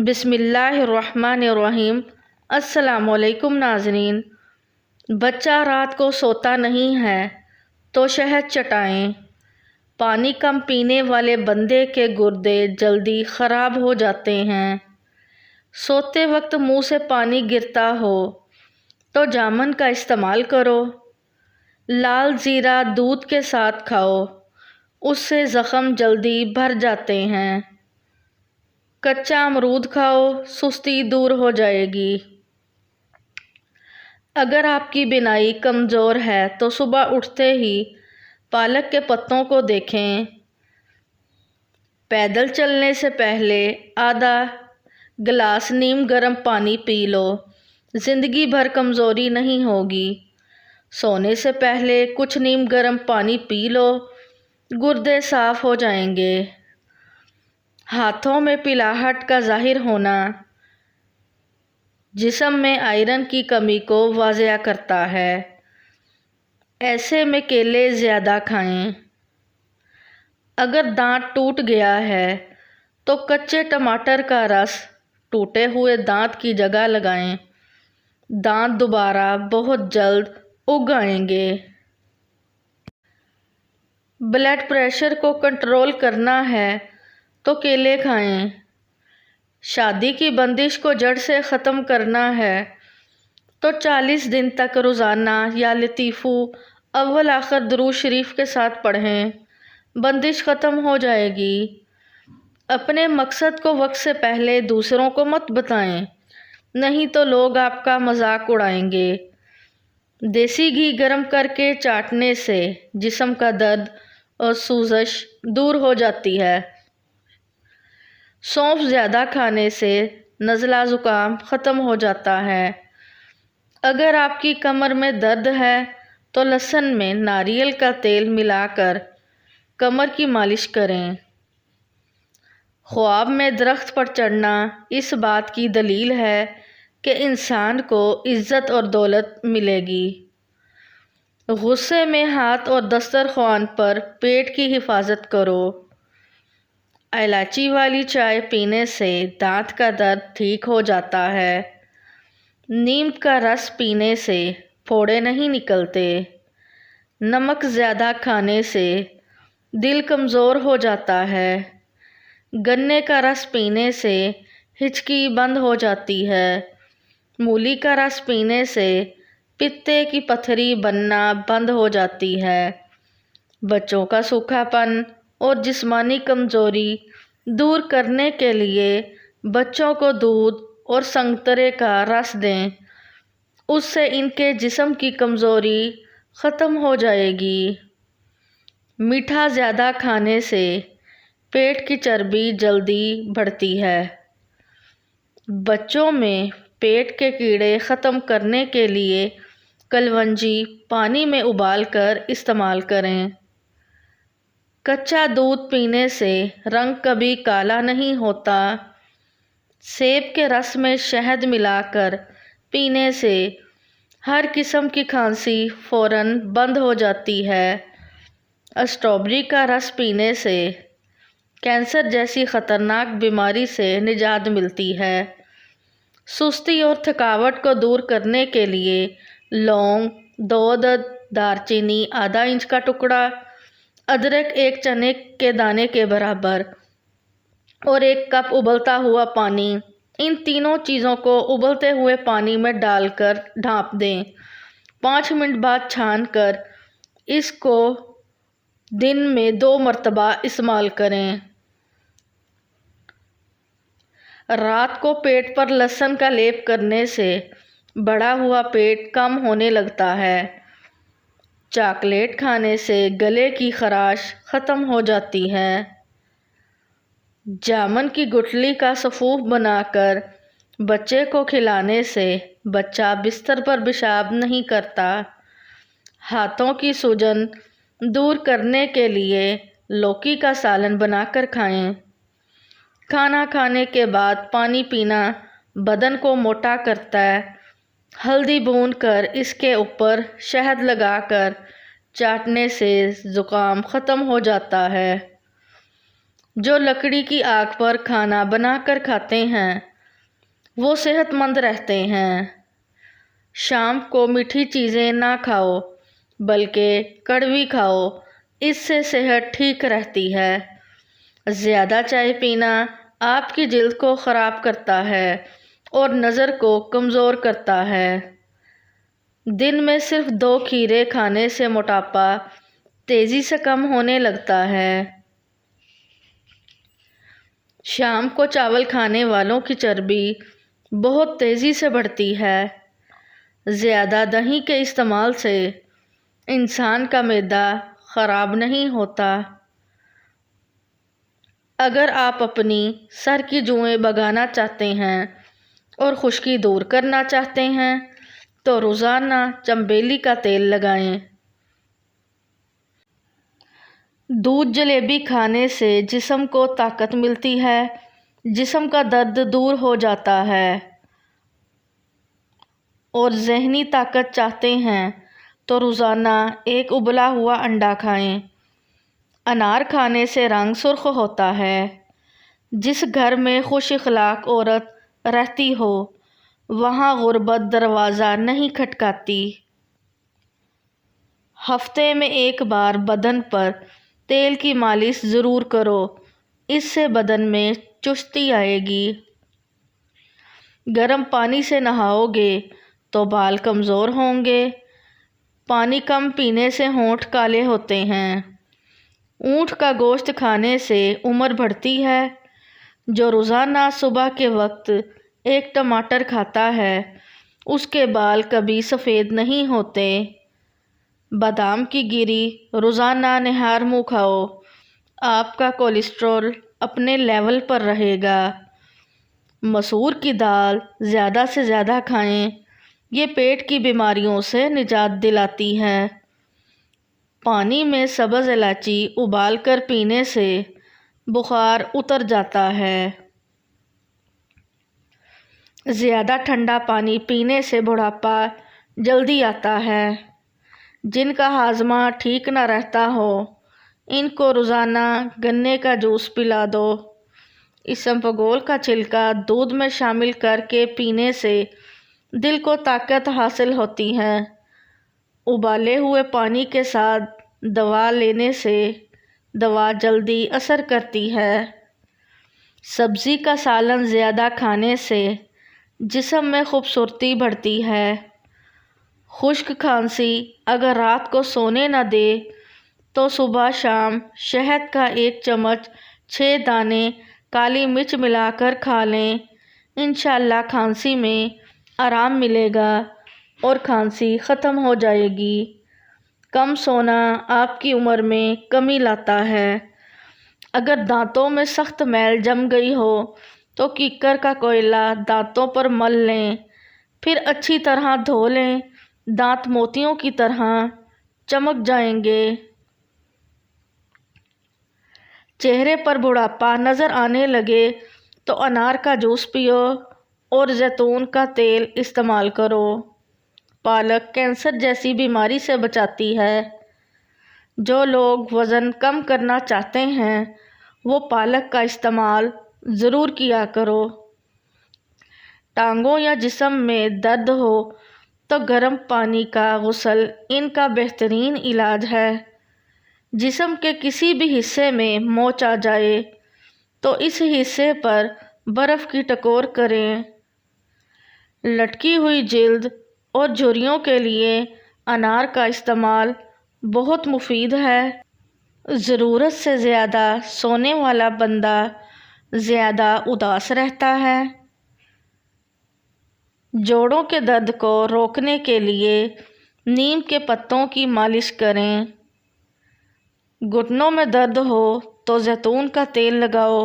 بسم اللہ الرحمن الرحیم۔ السلام علیکم ناظرین۔ بچہ رات کو سوتا نہیں ہے تو شہد چٹائیں۔ پانی کم پینے والے بندے کے گردے جلدی خراب ہو جاتے ہیں۔ سوتے وقت منہ سے پانی گرتا ہو تو جامن کا استعمال کرو۔ لال زیرہ دودھ کے ساتھ کھاؤ، اس سے زخم جلدی بھر جاتے ہیں۔ کچا امرود کھاؤ، سستی دور ہو جائے گی۔ اگر آپ کی بینائی کمزور ہے تو صبح اٹھتے ہی پالک کے پتوں کو دیکھیں۔ پیدل چلنے سے پہلے آدھا گلاس نیم گرم پانی پی لو، زندگی بھر کمزوری نہیں ہوگی۔ سونے سے پہلے کچھ نیم گرم پانی پی لو، گردے صاف ہو جائیں گے۔ ہاتھوں میں پلاہٹ کا ظاہر ہونا جسم میں آئرن کی کمی کو واضح کرتا ہے، ایسے میں کیلے زیادہ کھائیں۔ اگر دانت ٹوٹ گیا ہے تو کچے ٹماٹر کا رس ٹوٹے ہوئے دانت کی جگہ لگائیں، دانت دوبارہ بہت جلد اگ آئیں گے۔ بلڈ پریشر کو کنٹرول کرنا ہے تو کیلے کھائیں۔ شادی کی بندش کو جڑ سے ختم کرنا ہے تو 40 دن تک روزانہ یا لطیفو اول آخر درود شریف کے ساتھ پڑھیں، بندش ختم ہو جائے گی۔ اپنے مقصد کو وقت سے پہلے دوسروں کو مت بتائیں، نہیں تو لوگ آپ کا مذاق اڑائیں گے۔ دیسی گھی گرم کر کے چاٹنے سے جسم کا درد اور سوزش دور ہو جاتی ہے۔ سونف زیادہ کھانے سے نزلہ زکام ختم ہو جاتا ہے۔ اگر آپ کی کمر میں درد ہے تو لہسن میں ناریل کا تیل ملا کر کمر کی مالش کریں۔ خواب میں درخت پر چڑھنا اس بات کی دلیل ہے کہ انسان کو عزت اور دولت ملے گی۔ غصے میں ہاتھ اور دسترخوان پر پیٹ کی حفاظت کرو۔ الائچی والی چائے پینے سے دانت کا درد ٹھیک ہو جاتا ہے۔ نیم کا رس پینے سے پھوڑے نہیں نکلتے۔ نمک زیادہ کھانے سے دل کمزور ہو جاتا ہے۔ گنے کا رس پینے سے ہچکی بند ہو جاتی ہے۔ مولی کا رس پینے سے پتے کی پتھری بننا بند ہو جاتی ہے۔ بچوں کا سوکھا پن اور جسمانی کمزوری دور کرنے کے لیے بچوں کو دودھ اور سنگترے کا رس دیں، اس سے ان کے جسم کی کمزوری ختم ہو جائے گی۔ میٹھا زیادہ کھانے سے پیٹ کی چربی جلدی بڑھتی ہے۔ بچوں میں پیٹ کے کیڑے ختم کرنے کے لیے کلونجی پانی میں ابال کر استعمال کریں۔ کچا دودھ پینے سے رنگ کبھی کالا نہیں ہوتا۔ سیب کے رس میں شہد ملا کر پینے سے ہر قسم کی کھانسی فوراً بند ہو جاتی ہے۔ اسٹرابیری کا رس پینے سے کینسر جیسی خطرناک بیماری سے نجات ملتی ہے۔ سستی اور تھکاوٹ کو دور کرنے کے لیے لونگ 2 عدد، دارچینی آدھا انچ کا ٹکڑا، ادرک 1 چنے کے دانے کے برابر اور 1 کپ ابلتا ہوا پانی، ان تینوں چیزوں کو ابلتے ہوئے پانی میں ڈال کر ڈھانپ دیں۔ 5 منٹ بعد چھان کر اس کو دن میں 2 مرتبہ استعمال کریں۔ رات کو پیٹ پر لہسن کا لیپ کرنے سے بڑھا ہوا پیٹ کم ہونے لگتا ہے۔ چاکلیٹ کھانے سے گلے کی خراش ختم ہو جاتی ہے۔ جامن کی گٹھلی کا سفوف بنا کر بچے کو کھلانے سے بچہ بستر پر پیشاب نہیں کرتا۔ ہاتھوں کی سوجن دور کرنے کے لیے لوکی کا سالن بنا کر کھائیں۔ کھانا کھانے کے بعد پانی پینا بدن کو موٹا کرتا ہے۔ ہلدی بھون کر اس کے اوپر شہد لگا کر چاٹنے سے زکام ختم ہو جاتا ہے۔ جو لکڑی کی آگ پر کھانا بنا کر کھاتے ہیں وہ صحت مند رہتے ہیں۔ شام کو میٹھی چیزیں نہ کھاؤ بلکہ کڑوی کھاؤ، اس سے صحت ٹھیک رہتی ہے۔ زیادہ چائے پینا آپ کی جلد کو خراب کرتا ہے اور نظر کو کمزور کرتا ہے۔ دن میں صرف 2 کھیرے کھانے سے موٹاپا تیزی سے کم ہونے لگتا ہے۔ شام کو چاول کھانے والوں کی چربی بہت تیزی سے بڑھتی ہے۔ زیادہ دہی کے استعمال سے انسان کا معدہ خراب نہیں ہوتا۔ اگر آپ اپنی سر کی جوئیں بھگانا چاہتے ہیں اور خشکی دور کرنا چاہتے ہیں تو روزانہ چنبیلی کا تیل لگائیں۔ دودھ جلیبی کھانے سے جسم کو طاقت ملتی ہے، جسم کا درد دور ہو جاتا ہے۔ اور ذہنی طاقت چاہتے ہیں تو روزانہ ایک ابلا ہوا انڈا کھائیں۔ انار کھانے سے رنگ سرخ ہوتا ہے۔ جس گھر میں خوش اخلاق عورت رہتی ہو وہاں غربت دروازہ نہیں کھٹکاتی۔ ہفتے میں ایک بار بدن پر تیل کی مالش ضرور کرو، اس سے بدن میں چستی آئے گی۔ گرم پانی سے نہاؤ گے تو بال کمزور ہوں گے۔ پانی کم پینے سے ہونٹ کالے ہوتے ہیں۔ اونٹ کا گوشت کھانے سے عمر بڑھتی ہے۔ جو روزانہ صبح کے وقت ایک ٹماٹر کھاتا ہے اس کے بال کبھی سفید نہیں ہوتے۔ بادام کی گری روزانہ نہار منہ کھاؤ، آپ کا کولیسٹرول اپنے لیول پر رہے گا۔ مسور کی دال زیادہ سے زیادہ کھائیں، یہ پیٹ کی بیماریوں سے نجات دلاتی ہے۔ پانی میں سبز الائچی ابال کر پینے سے بخار اتر جاتا ہے۔ زیادہ ٹھنڈا پانی پینے سے بڑھاپا جلدی آتا ہے۔ جن کا ہاضمہ ٹھیک نہ رہتا ہو ان کو روزانہ گنے کا جوس پلا دو۔ اسمبگول کا چھلکا دودھ میں شامل کر کے پینے سے دل کو طاقت حاصل ہوتی ہے۔ ابالے ہوئے پانی کے ساتھ دوا لینے سے دوا جلدی اثر کرتی ہے۔ سبزی کا سالن زیادہ کھانے سے جسم میں خوبصورتی بڑھتی ہے۔ خشک کھانسی اگر رات کو سونے نہ دے تو صبح شام شہد کا 1 چمچ 6 دانے کالی مرچ ملا کر کھا لیں، انشاءاللہ کھانسی میں آرام ملے گا اور کھانسی ختم ہو جائے گی۔ کم سونا آپ کی عمر میں کمی لاتا ہے۔ اگر دانتوں میں سخت میل جم گئی ہو تو کیکر کا کوئلہ دانتوں پر مل لیں، پھر اچھی طرح دھو لیں، دانت موتیوں کی طرح چمک جائیں گے۔ چہرے پر بڑھاپا نظر آنے لگے تو انار کا جوس پیو اور زیتون کا تیل استعمال کرو۔ پالک کینسر جیسی بیماری سے بچاتی ہے۔ جو لوگ وزن کم کرنا چاہتے ہیں وہ پالک کا استعمال ضرور کیا کرو۔ ٹانگوں یا جسم میں درد ہو تو گرم پانی کا غسل ان کا بہترین علاج ہے۔ جسم کے کسی بھی حصے میں موچ آ جائے تو اس حصے پر برف کی ٹکور کریں۔ لٹکی ہوئی جلد اور جھریوں کے لیے انار کا استعمال بہت مفید ہے۔ ضرورت سے زیادہ سونے والا بندہ زیادہ اداس رہتا ہے۔ جوڑوں کے درد کو روکنے کے لیے نیم کے پتوں کی مالش کریں۔ گھٹنوں میں درد ہو تو زیتون کا تیل لگاؤ۔